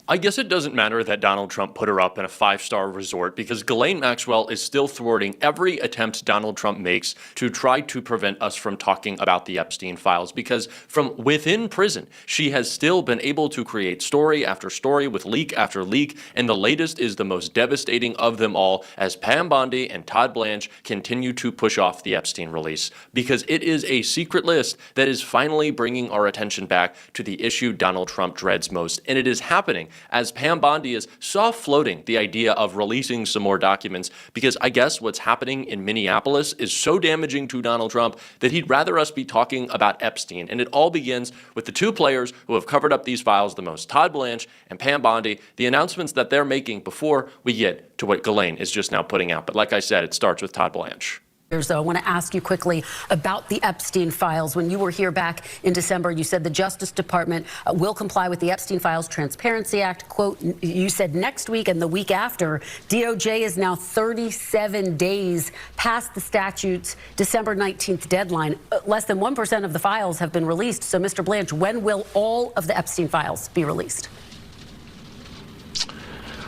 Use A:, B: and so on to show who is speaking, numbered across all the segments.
A: I guess it doesn't matter that Donald Trump put her up in a 5-star resort because Ghislaine Maxwell is still thwarting every attempt Donald Trump makes to try to prevent us from talking about the Epstein files, because from within prison, she has still been able to create story after story with leak after leak, and the latest is the most devastating of them all as Pam Bondi and Todd Blanche continue to push off the Epstein release, because it is a secret list that is finally bringing our attention back to the issue Donald Trump dreads most, and it is happening as Pam Bondi is soft floating the idea of releasing some more documents, because I guess what's happening in Minneapolis is so damaging to Donald Trump that he'd rather us be talking about Epstein. And it all begins with the two players who have covered up these files the most, Todd Blanche and Pam Bondi, the announcements that they're making before we get to what Ghislaine is just now putting out. But like I said, it starts with Todd Blanche.
B: I want to ask you quickly about the Epstein files. When you were here back in December, you said the Justice Department will comply with the Epstein Files Transparency Act. Quote, you said next week and the week after. DOJ is now 37 days past the statute's December 19th deadline. Less than 1% of the files have been released. So, Mr. Blanche, when will all of the Epstein files be released?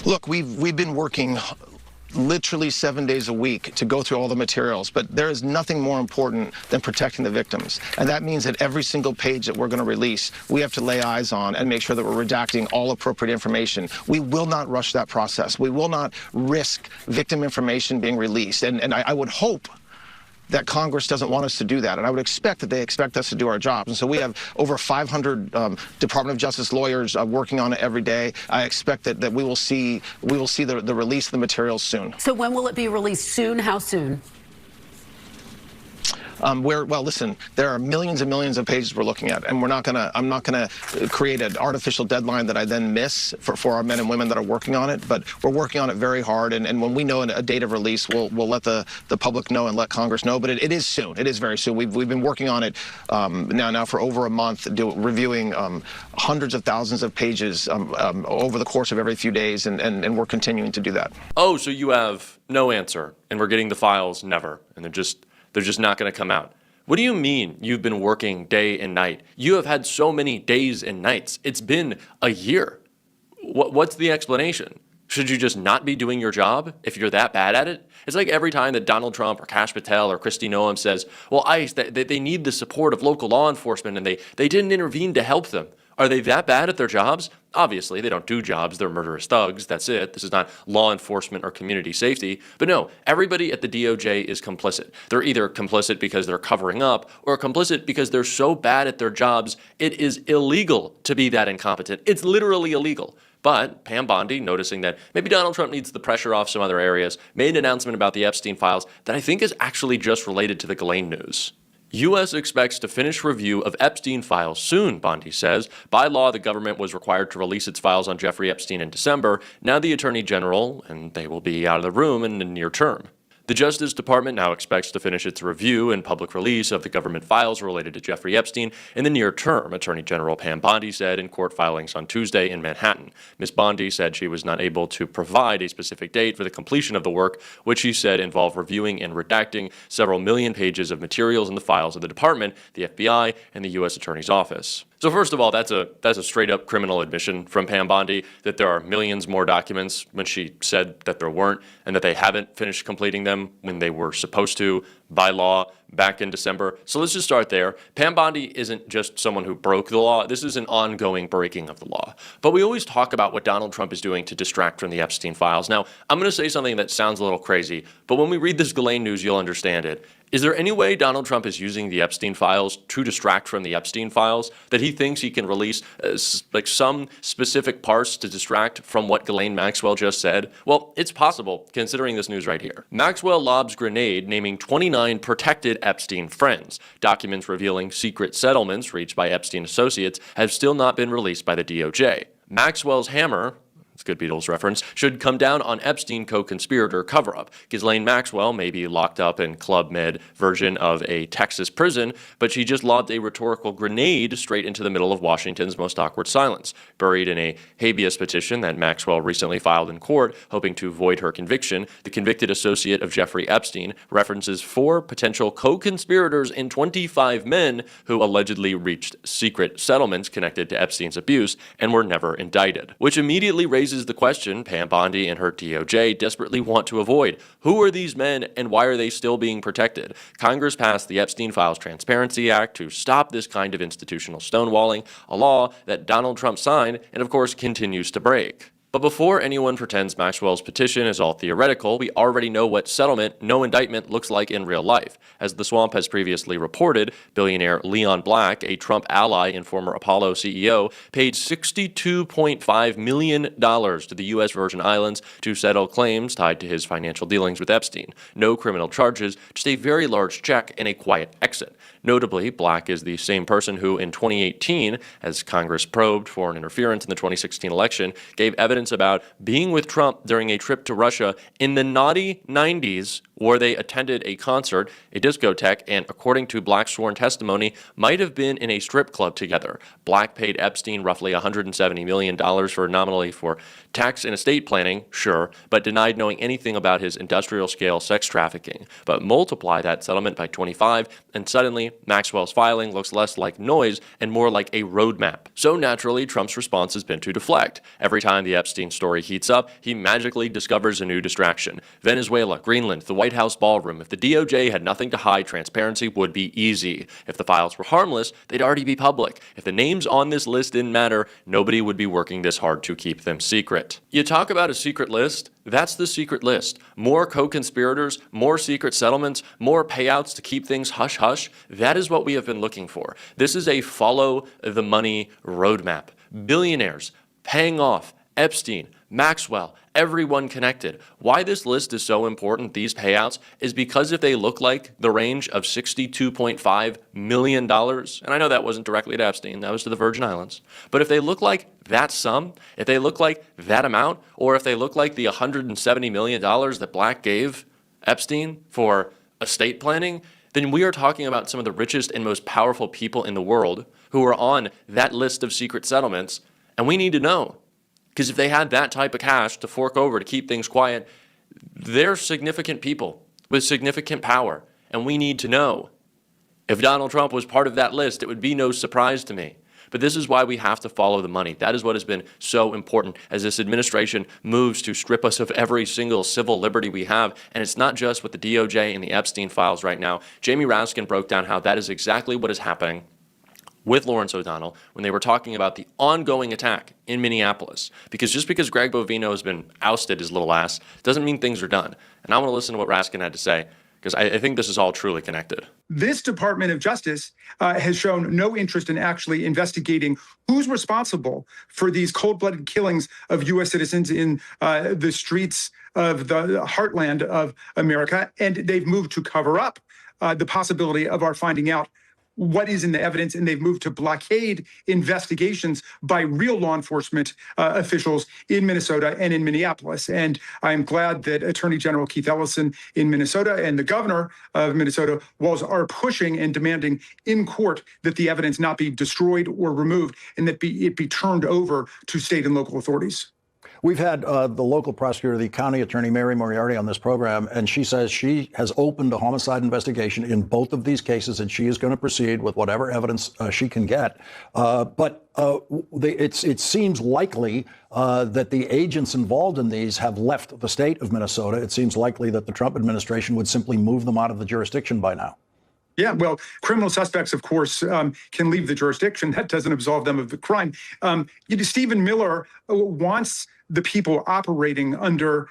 C: Look, we've been working literally 7 days a week to go through all the materials, but there is nothing more important than protecting the victims. And that means that every single page that we're going to release, we have to lay eyes on and make sure that we're redacting all appropriate information. We will not rush that process. We will not risk victim information being released. And I would hope that Congress doesn't want us to do that. And I would expect that they expect us to do our jobs. And so we have over 500 Department of Justice lawyers working on it every day. I expect that we will see the release of the materials soon.
B: So when will it be released? Soon? How soon?
C: Well, listen, there are millions and millions of pages we're looking at, and I'm not gonna create an artificial deadline that I then miss for our men and women that are working on it. But we're working on it very hard, and when we know a date of release, we'll let the public know and let Congress know. But it is soon. It is very soon. We've been working on it now for over a month, reviewing hundreds of thousands of pages over the course of every few days, and we're continuing to do that.
A: Oh, so you have no answer, and we're getting the files never, and they're just not going to come out. What do you mean you've been working day and night? You have had so many days and nights. It's been a year. What's the explanation? Should you just not be doing your job if you're that bad at it? It's like every time that Donald Trump or Kash Patel or Kristi Noem says, well, ICE, they need the support of local law enforcement and they didn't intervene to help them. Are they that bad at their jobs? Obviously, they don't do jobs. They're murderous thugs. That's it. This is not law enforcement or community safety. But no, everybody at the DOJ is complicit. They're either complicit because they're covering up or complicit because they're so bad at their jobs, it is illegal to be that incompetent. It's literally illegal. But Pam Bondi, noticing that maybe Donald Trump needs the pressure off some other areas, made an announcement about the Epstein files that I think is actually just related to the Ghislaine news. U.S. expects to finish review of Epstein files soon, Bondi says. By law, the government was required to release its files on Jeffrey Epstein in December. Now the Attorney General, and they will be out of the room in the near term. The Justice Department now expects to finish its review and public release of the government files related to Jeffrey Epstein in the near term, Attorney General Pam Bondi said in court filings on Tuesday in Manhattan. Ms. Bondi said she was not able to provide a specific date for the completion of the work, which she said involved reviewing and redacting several million pages of materials in the files of the department, the FBI, and the U.S. Attorney's Office. So first of all, that's a straight-up criminal admission from Pam Bondi that there are millions more documents when she said that there weren't, and that they haven't finished completing them when they were supposed to by law back in December. So let's just start there. Pam Bondi isn't just someone who broke the law. This is an ongoing breaking of the law. But we always talk about what Donald Trump is doing to distract from the Epstein files. Now, I'm going to say something that sounds a little crazy, but when we read this Ghislaine news, you'll understand it. Is there any way Donald Trump is using the Epstein files to distract from the Epstein files, that he thinks he can release like some specific parts to distract from what Ghislaine Maxwell just said? Well, it's possible, considering this news right here. Maxwell lobs grenade naming 29 protected Epstein friends. Documents revealing secret settlements reached by Epstein associates have still not been released by the DOJ. Maxwell's hammer, it's good Beatles reference, should come down on Epstein co-conspirator cover-up. Ghislaine Maxwell may be locked up in Club Med version of a Texas prison, but she just lobbed a rhetorical grenade straight into the middle of Washington's most awkward silence. Buried in a habeas petition that Maxwell recently filed in court, hoping to void her conviction, the convicted associate of Jeffrey Epstein references 4 potential co-conspirators and 25 men who allegedly reached secret settlements connected to Epstein's abuse and were never indicted. Which immediately raises the question Pam Bondi and her DOJ desperately want to avoid. Who are these men and why are they still being protected? Congress passed the Epstein Files Transparency Act to stop this kind of institutional stonewalling, a law that Donald Trump signed and of course continues to break. But before anyone pretends Maxwell's petition is all theoretical, we already know what settlement, no indictment looks like in real life. As The Swamp has previously reported, billionaire Leon Black, a Trump ally and former Apollo CEO, paid $62.5 million to the U.S. Virgin Islands to settle claims tied to his financial dealings with Epstein. No criminal charges, just a very large check and a quiet exit. Notably, Black is the same person who, in 2018, as Congress probed foreign interference in the 2016 election, gave evidence about being with Trump during a trip to Russia in the naughty 90s, where they attended a concert, a discotheque, and according to Black's sworn testimony, might have been in a strip club together. Black paid Epstein roughly $170 million nominally for tax and estate planning, sure, but denied knowing anything about his industrial-scale sex trafficking. But multiply that settlement by 25, and suddenly Maxwell's filing looks less like noise and more like a roadmap. So naturally, Trump's response has been to deflect. Every time the Epstein story heats up, he magically discovers a new distraction. Venezuela, Greenland, the White House ballroom. If the DOJ had nothing to hide, transparency would be easy. If the files were harmless, they'd already be public. If the names on this list didn't matter, nobody would be working this hard to keep them secret. You talk about a secret list? That's the secret list. More co-conspirators, more secret settlements, more payouts to keep things hush-hush. That is what we have been looking for. This is a follow the money roadmap. Billionaires paying off Epstein, Maxwell, everyone connected. Why this list is so important, these payouts, is because if they look like the range of $62.5 million, and I know that wasn't directly to Epstein, that was to the Virgin Islands, but if they look like that sum, if they look like that amount, or if they look like the $170 million that Black gave Epstein for estate planning, then we are talking about some of the richest and most powerful people in the world who are on that list of secret settlements, and we need to know. Because if they had that type of cash to fork over to keep things quiet, they're significant people with significant power. And we need to know. If Donald Trump was part of that list, it would be no surprise to me. But this is why we have to follow the money. That is what has been so important as this administration moves to strip us of every single civil liberty we have. And it's not just with the DOJ and the Epstein files right now. Jamie Raskin broke down how that is exactly what is happening with Lawrence O'Donnell when they were talking about the ongoing attack in Minneapolis. Because just because Greg Bovino has been ousted his little ass doesn't mean things are done. And I want to listen to what Raskin had to say, because I think this is all truly connected.
D: This Department of Justice has shown no interest in actually investigating who's responsible for these cold-blooded killings of U.S. citizens in the streets of the heartland of America. And they've moved to cover up the possibility of our finding out what is in the evidence, and they've moved to blockade investigations by real law enforcement officials in Minnesota and in Minneapolis. And I'm glad that Attorney General Keith Ellison in Minnesota and the governor of Minnesota are pushing and demanding in court that the evidence not be destroyed or removed, and that it be turned over to state and local authorities.
E: We've had the local prosecutor, the county attorney, Mary Moriarty, on this program, and she says she has opened a homicide investigation in both of these cases, and she is going to proceed with whatever evidence she can get. But it seems likely that the agents involved in these have left the state of Minnesota. It seems likely that the Trump administration would simply move them out of the jurisdiction by now.
D: Yeah, well, criminal suspects, of course, can leave the jurisdiction. That doesn't absolve them of the crime. Stephen Miller wants the people operating under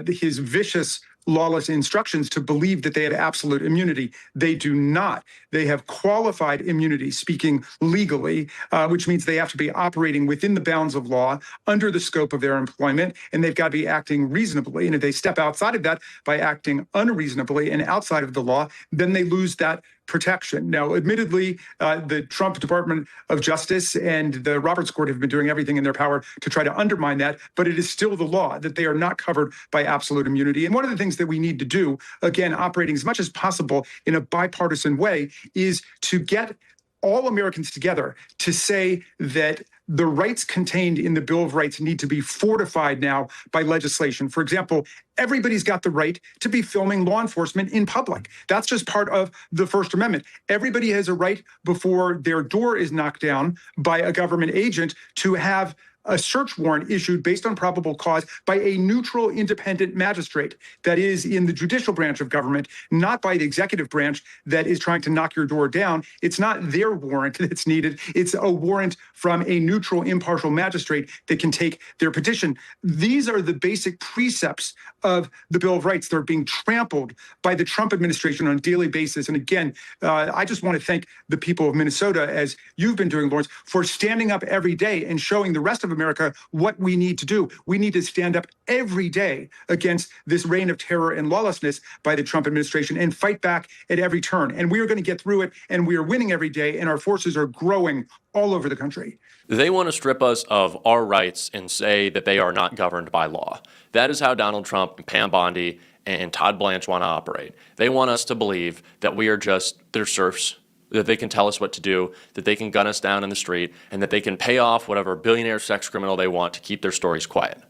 D: his vicious, lawless instructions to believe that they had absolute immunity. They do not. They have qualified immunity, speaking legally, which means they have to be operating within the bounds of law, under the scope of their employment, and they've got to be acting reasonably. And if they step outside of that by acting unreasonably and outside of the law, then they lose that protection. Now, admittedly, the Trump Department of Justice and the Roberts Court have been doing everything in their power to try to undermine that, but it is still the law that they are not covered by absolute immunity. And one of the things that we need to do, again, operating as much as possible in a bipartisan way, is to get all Americans together to say that the rights contained in the Bill of Rights need to be fortified now by legislation. For example, everybody's got the right to be filming law enforcement in public. That's just part of the First Amendment. Everybody has a right before their door is knocked down by a government agent to have a search warrant issued based on probable cause by a neutral, independent magistrate that is in the judicial branch of government, not by the executive branch that is trying to knock your door down. It's not their warrant that's needed. It's a warrant from a neutral, impartial magistrate that can take their petition. These are the basic precepts of the Bill of Rights. They're being trampled by the Trump administration on a daily basis. And again, I just want to thank the people of Minnesota, as you've been doing, Lawrence, for standing up every day and showing the rest of America what we need to do. We need to stand up every day against this reign of terror and lawlessness by the Trump administration and fight back at every turn. And we are going to get through it, and we are winning every day, and our forces are growing all over the country.
A: They want to strip us of our rights and say that they are not governed by law. That is how Donald Trump and Pam Bondi and Todd Blanche want to operate. They want us to believe that we are just their serfs, that they can tell us what to do, that they can gun us down in the street, and that they can pay off whatever billionaire sex criminal they want to keep their stories quiet.